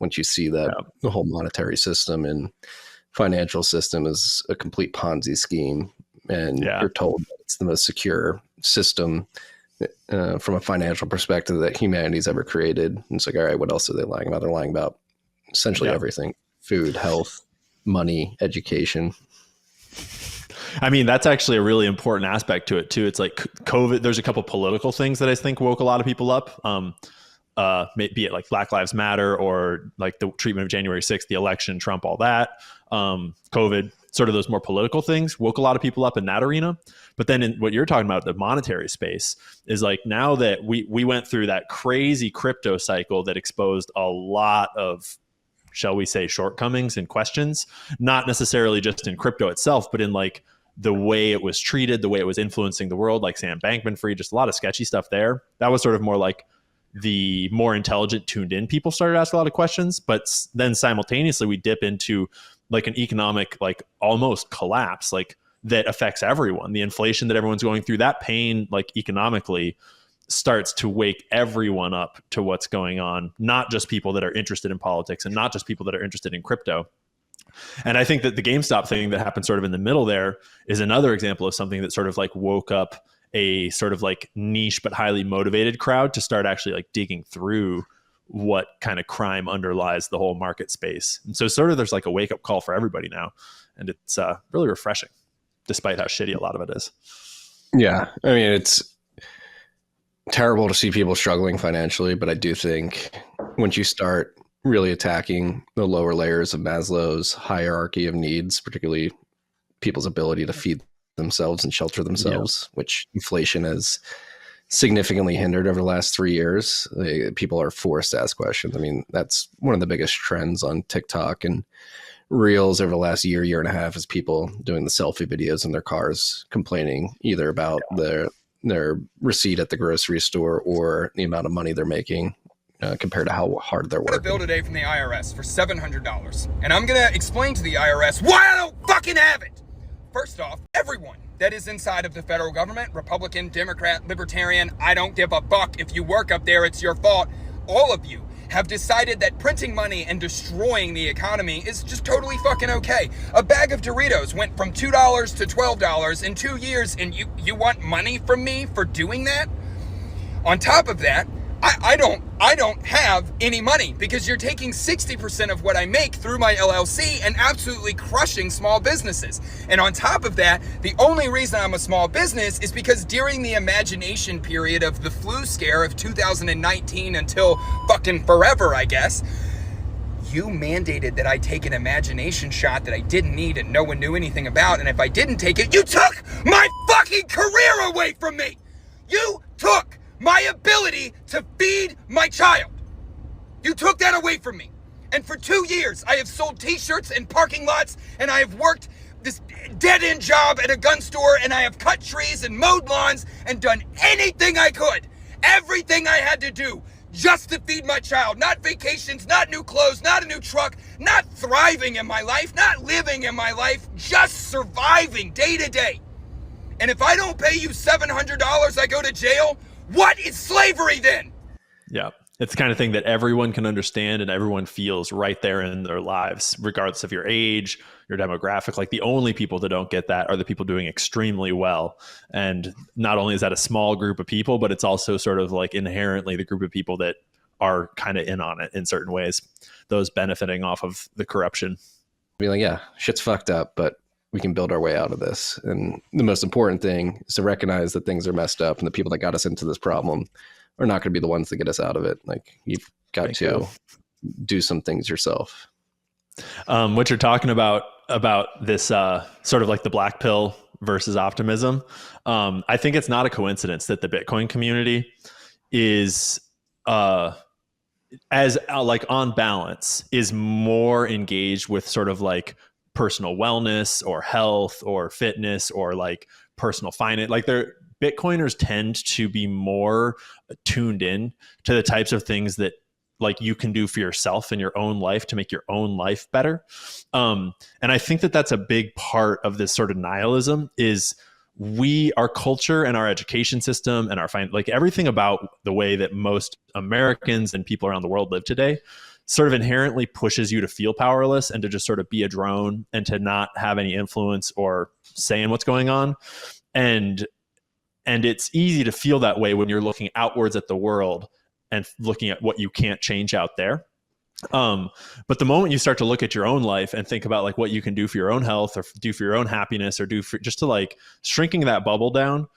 once you see that the whole monetary system and financial system is a complete Ponzi scheme, and you're told that it's the most secure system from a financial perspective that humanity's ever created. And it's like, all right, what else are they lying about? They're lying about essentially everything: food, health, money, education. I mean, that's actually a really important aspect to it too. It's like COVID, there's a couple political things that I think woke a lot of people up. Be it like Black Lives Matter or like the treatment of January 6th, the election, Trump, all that. COVID, sort of those more political things woke a lot of people up in that arena. But then in what you're talking about, the monetary space, is like, now that we went through that crazy crypto cycle that exposed a lot of, shall we say, shortcomings and questions, not necessarily just in crypto itself, but in like the way it was treated, the way it was influencing the world, like Sam Bankman-Fried, just a lot of sketchy stuff there. That was sort of more like the more intelligent, tuned in people started to ask a lot of questions. But then simultaneously we dip into like an economic, like almost collapse, like that affects everyone. The inflation that everyone's going through, that pain, like economically, starts to wake everyone up to what's going on, not just people that are interested in politics and not just people that are interested in crypto. And I think that the GameStop thing that happened sort of in the middle there is another example of something that sort of like woke up a sort of like niche but highly motivated crowd to start actually like digging through what kind of crime underlies the whole market space. And so sort of there's like a wake up call for everybody now. And it's really refreshing, despite how shitty a lot of it is. Yeah. I mean, it's terrible to see people struggling financially, but I do think once you start really attacking the lower layers of Maslow's hierarchy of needs, particularly people's ability to feed themselves and shelter themselves, which inflation has significantly hindered over the last 3 years. People are forced to ask questions. I mean, that's one of the biggest trends on TikTok and Reels over the last year and a half, is people doing the selfie videos in their cars, complaining either about their receipt at the grocery store or the amount of money they're making compared to how hard they're working. I got a bill today from the IRS for $700, and I'm gonna explain to the IRS why I don't fucking have it. First off, everyone that is inside of the federal government, Republican, Democrat, Libertarian, I don't give a fuck. If you work up there, it's your fault. All of you have decided that printing money and destroying the economy is just totally fucking okay. A bag of Doritos went from $2 to $12 in 2 years, and you want money from me for doing that? On top of that, I don't have any money because you're taking 60% of what I make through my LLC and absolutely crushing small businesses. And on top of that, the only reason I'm a small business is because during the imagination period of the flu scare of 2019 until fucking forever, I guess, you mandated that I take an imagination shot that I didn't need and no one knew anything about. And if I didn't take it, you took my fucking career away from me. You took my ability to feed my child. You took that away from me. And for 2 years, I have sold t-shirts in parking lots, and I have worked this dead-end job at a gun store, and I have cut trees and mowed lawns and done anything I could. Everything I had to do just to feed my child. Not vacations, not new clothes, not a new truck, not thriving in my life, not living in my life, just surviving day to day. And if I don't pay you $700, I go to jail. What is slavery then? Yeah. It's the kind of thing that everyone can understand and everyone feels right there in their lives, regardless of your age, your demographic. Like, the only people that don't get that are the people doing extremely well. And not only is that a small group of people, but it's also sort of like inherently the group of people that are kind of in on it in certain ways, those benefiting off of the corruption. Be like, yeah, shit's fucked up, but we can build our way out of this. And the most important thing is to recognize that things are messed up, and the people that got us into this problem are not going to be the ones that get us out of it. Like, you've got to do some things yourself. What you're talking about this sort of like the black pill versus optimism. I think it's not a coincidence that the Bitcoin community is as like on balance is more engaged with sort of like personal wellness or health or fitness or like personal finance. Like, Bitcoiners tend to be more tuned in to the types of things that like you can do for yourself in your own life to make your own life better. And I think that that's a big part of this sort of nihilism is our culture and our education system and like everything about the way that most Americans and people around the world live today sort of inherently pushes you to feel powerless and to just sort of be a drone and to not have any influence or say in what's going on. And it's easy to feel that way when you're looking outwards at the world and looking at what you can't change out there. But the moment you start to look at your own life and think about like what you can do for your own health or do for your own happiness or do for just to like shrinking that bubble down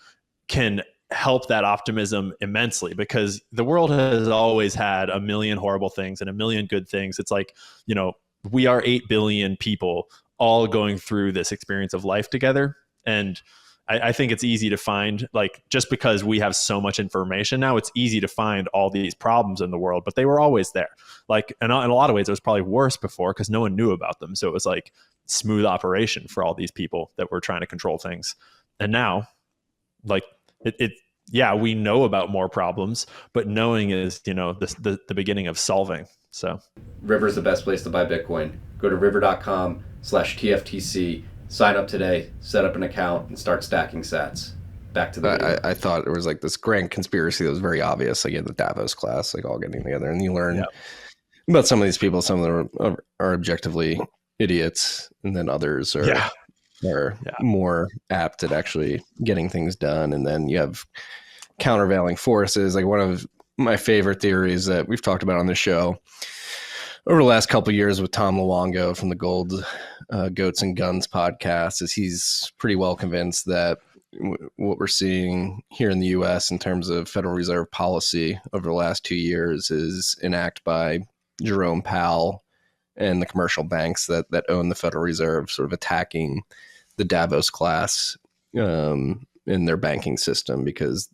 can help that optimism immensely, because the world has always had a million horrible things and a million good things. It's like, you know, we are 8 billion people all going through this experience of life together. And I think it's easy to find, like, just because we have so much information now, it's easy to find all these problems in the world, but they were always there. Like, and in a lot of ways, it was probably worse before because no one knew about them. So it was like smooth operation for all these people that were trying to control things. And now, like, yeah, we know about more problems, but knowing is, you know, the beginning of solving. So River's the best place to buy Bitcoin. Go to river.com/TFTC. Sign up today, set up an account, and start stacking sats. Back to the video. I thought it was like this grand conspiracy that was very obvious, like in the Davos class, like all getting together, and you learn about some of these people. Some of them are objectively idiots, and then others are more apt at actually getting things done. And then you have countervailing forces. Like one of my favorite theories that we've talked about on the show over the last couple of years with Tom Luongo from the Gold Goats and Guns podcast is he's pretty well convinced that what we're seeing here in the U.S. in terms of Federal Reserve policy over the last 2 years is enacted by Jerome Powell and the commercial banks that own the Federal Reserve, sort of attacking the Davos class in their banking system, because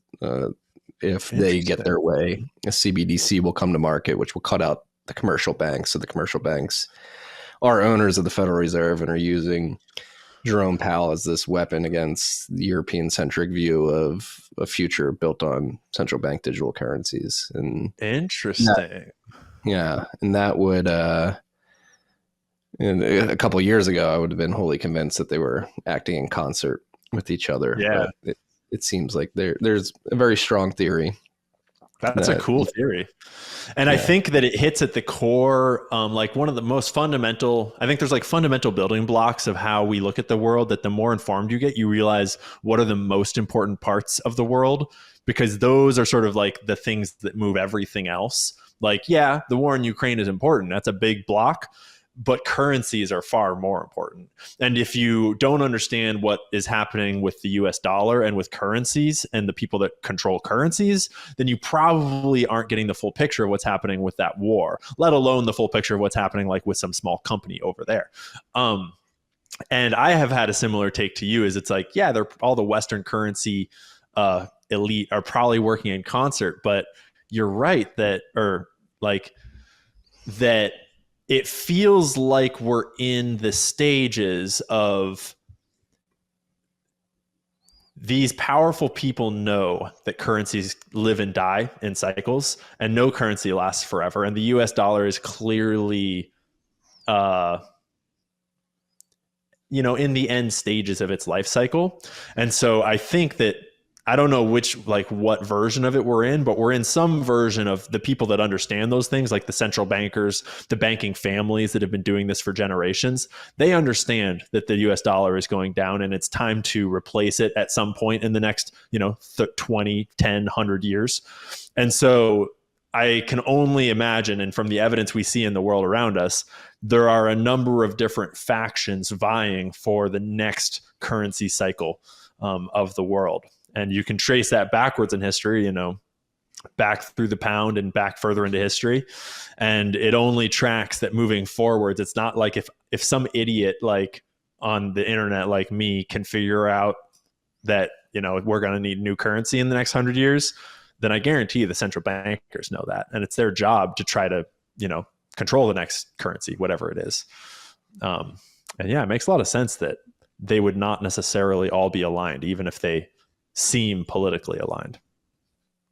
if they get their way, a CBDC will come to market, which will cut out the commercial banks. So the commercial banks are owners of the Federal Reserve and are using Jerome Powell as this weapon against the European-centric view of a future built on central bank digital currencies. And interesting. And that would, a couple of years ago, I would have been wholly convinced that they were acting in concert with each other. Yeah. But it seems like there's a very strong theory. That's a cool theory. And I think that it hits at the core, like one of the most fundamental, I think there's like fundamental building blocks of how we look at the world, that the more informed you get, you realize what are the most important parts of the world, because those are sort of like the things that move everything else. Like, yeah, the war in Ukraine is important. That's a big block, but currencies are far more important. And if you don't understand what is happening with the US dollar and with currencies and the people that control currencies, then you probably aren't getting the full picture of what's happening with that war, let alone the full picture of what's happening like with some small company over there. And I have had a similar take to you, is it's like, yeah, they're all the Western currency elite are probably working in concert, but you're right that it feels like we're in the stages of these powerful people know that currencies live and die in cycles, and no currency lasts forever. And the US dollar is clearly, in the end stages of its life cycle. And so I think that, I don't know what version of it we're in, but we're in some version of the people that understand those things, like the central bankers, the banking families that have been doing this for generations. They understand that the US dollar is going down and it's time to replace it at some point in the next, 20, 10, 100 years. And so I can only imagine, and from the evidence we see in the world around us, there are a number of different factions vying for the next currency cycle of the world. And you can trace that backwards in history, back through the pound and back further into history. And it only tracks that moving forwards. It's not like if some idiot like on the internet like me can figure out that, we're going to need new currency in the next 100 years, then I guarantee you the central bankers know that. And it's their job to try to, control the next currency, whatever it is. And yeah, it makes a lot of sense that they would not necessarily all be aligned, even if they seem politically aligned.